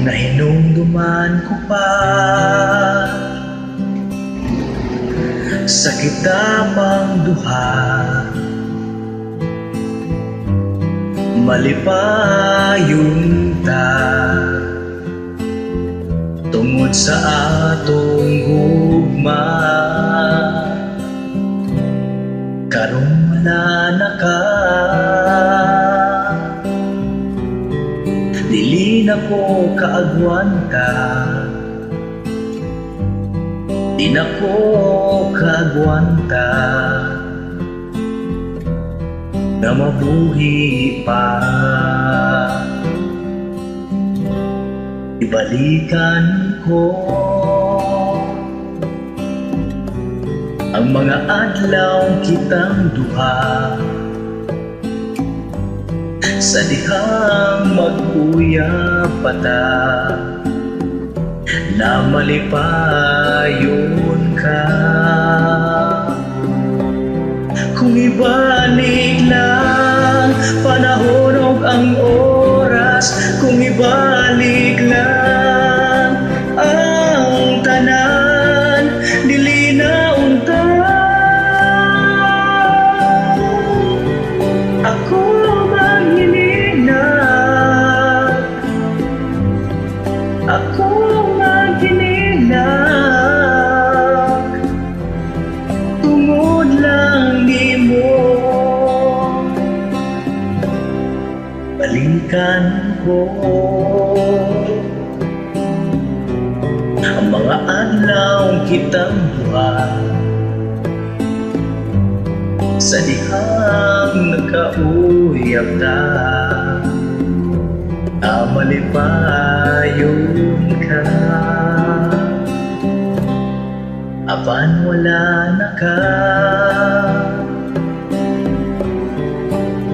na hinumduman ko pa sa kitamang duha. Malipayon ta tungod sa atong gugma, karong wala na ka. Dili na ko kaagwanta, di na ko kaagwanta na mabuhi pa. Ibalikan ko ang mga adlaw kitang duha sa dihang mag-uyab pata na malipayon ka. Kung ibalik lang panahon o ang oras, kung ibalik lang ang tanan, dili na unta ako maghininag, ako maghininag tungod lang di mo. Balikan ko ang mga adlaw kitang duha sa dihang nagkauyab ta na malipayon ka. Apan wala na ka,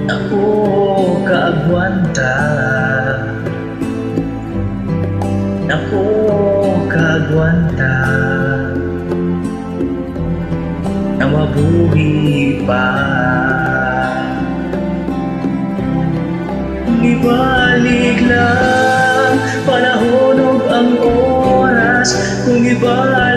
ako kaagwanta, ako kaagwanta na mabuhi pa. Ibalik lang panahon o ang oras, kung ibalik